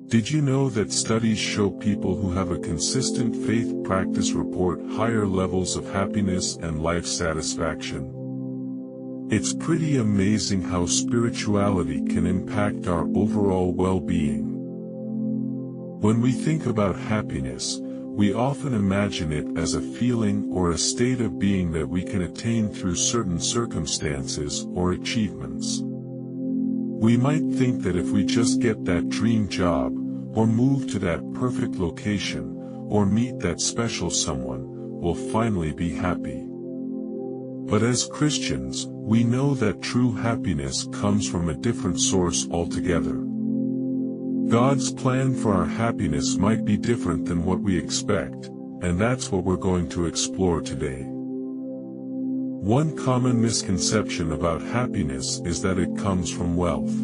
Did you know that studies show people who have a consistent faith practice report higher levels of happiness and life satisfaction? It's pretty amazing how spirituality can impact our overall well-being. When we think about happiness, we often imagine it as a feeling or a state of being that we can attain through certain circumstances or achievements. We might think that if we just get that dream job, or move to that perfect location, or meet that special someone, we'll finally be happy. But as Christians, we know that true happiness comes from a different source altogether. God's plan for our happiness might be different than what we expect, and that's what we're going to explore today. One common misconception about happiness is that it comes from wealth.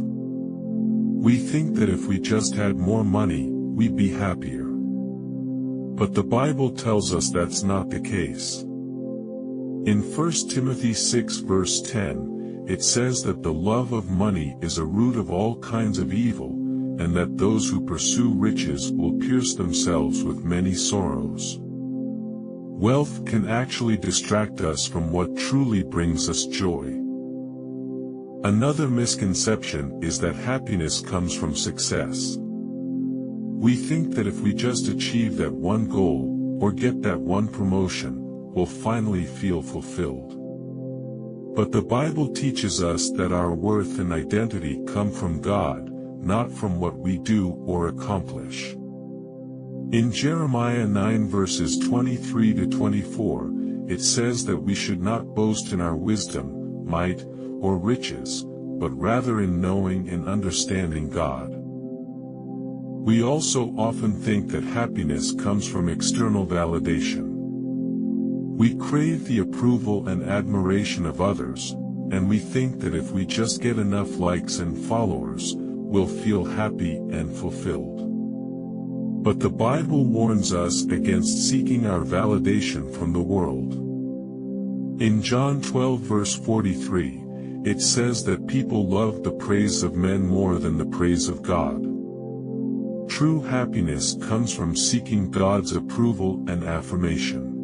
We think that if we just had more money, we'd be happier. But the Bible tells us that's not the case. In 1 Timothy 6 verse 10, it says that the love of money is a root of all kinds of evil, and that those who pursue riches will pierce themselves with many sorrows. Wealth can actually distract us from what truly brings us joy. Another misconception is that happiness comes from success. We think that if we just achieve that one goal, or get that one promotion, we'll finally feel fulfilled. But the Bible teaches us that our worth and identity come from God, not from what we do or accomplish. In Jeremiah 9 verses 23 to 24, it says that we should not boast in our wisdom, might, or riches, but rather in knowing and understanding God. We also often think that happiness comes from external validation. We crave the approval and admiration of others, and we think that if we just get enough likes and followers, we'll feel happy and fulfilled. But the Bible warns us against seeking our validation from the world. In John 12 verse 43, it says that people love the praise of men more than the praise of God. True happiness comes from seeking God's approval and affirmation.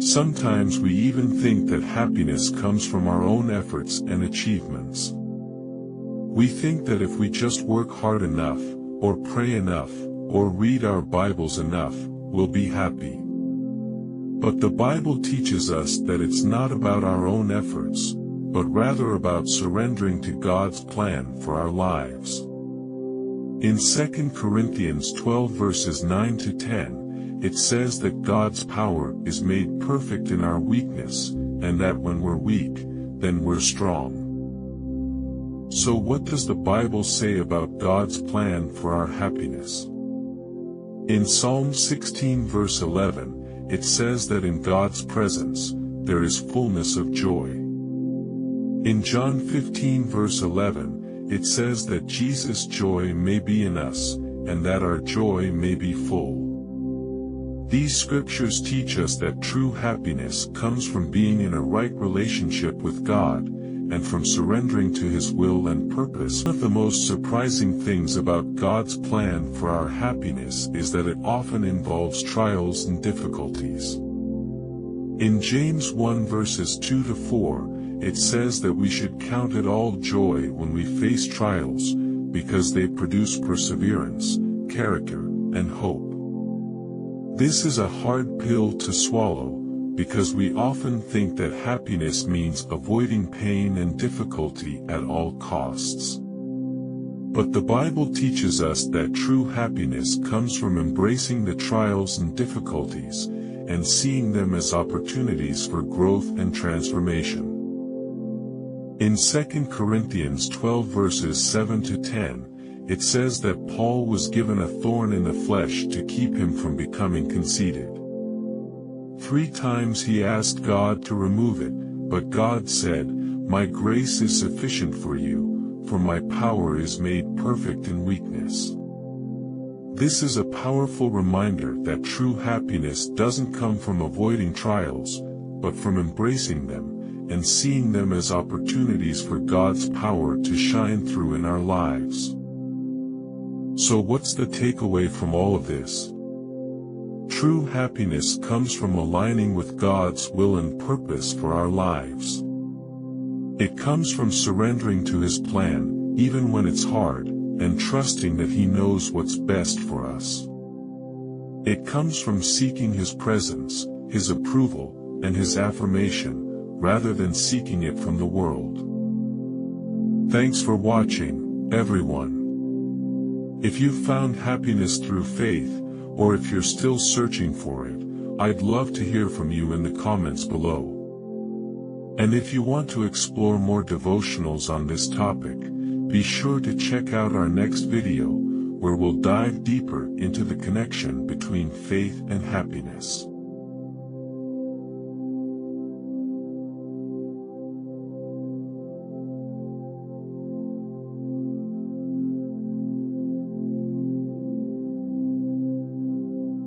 Sometimes we even think that happiness comes from our own efforts and achievements. We think that if we just work hard enough, or pray enough, or read our Bibles enough, we'll be happy. But the Bible teaches us that it's not about our own efforts, but rather about surrendering to God's plan for our lives. In 2 Corinthians 12 verses 9 to 10, it says that God's power is made perfect in our weakness, and that when we're weak, then we're strong. So what does the Bible say about God's plan for our happiness? In Psalm 16 verse 11, it says that in God's presence, there is fullness of joy. In John 15 verse 11, it says that Jesus' joy may be in us, and that our joy may be full. These scriptures teach us that true happiness comes from being in a right relationship with God, and from surrendering to His will and purpose. One of the most surprising things about God's plan for our happiness is that it often involves trials and difficulties. In James 1 verses 2 to 4, it says that we should count it all joy when we face trials, because they produce perseverance, character, and hope. This is a hard pill to swallow, because we often think that happiness means avoiding pain and difficulty at all costs. But the Bible teaches us that true happiness comes from embracing the trials and difficulties, and seeing them as opportunities for growth and transformation. In 2 Corinthians 12 verses 7 to 10, it says that Paul was given a thorn in the flesh to keep him from becoming conceited. 3 times he asked God to remove it, but God said, "My grace is sufficient for you, for my power is made perfect in weakness." This is a powerful reminder that true happiness doesn't come from avoiding trials, but from embracing them, and seeing them as opportunities for God's power to shine through in our lives. So what's the takeaway from all of this? True happiness comes from aligning with God's will and purpose for our lives. It comes from surrendering to His plan, even when it's hard, and trusting that He knows what's best for us. It comes from seeking His presence, His approval, and His affirmation, rather than seeking it from the world. Thanks for watching, everyone. If you've found happiness through faith, or if you're still searching for it, I'd love to hear from you in the comments below. And if you want to explore more devotionals on this topic, be sure to check out our next video, where we'll dive deeper into the connection between faith and happiness.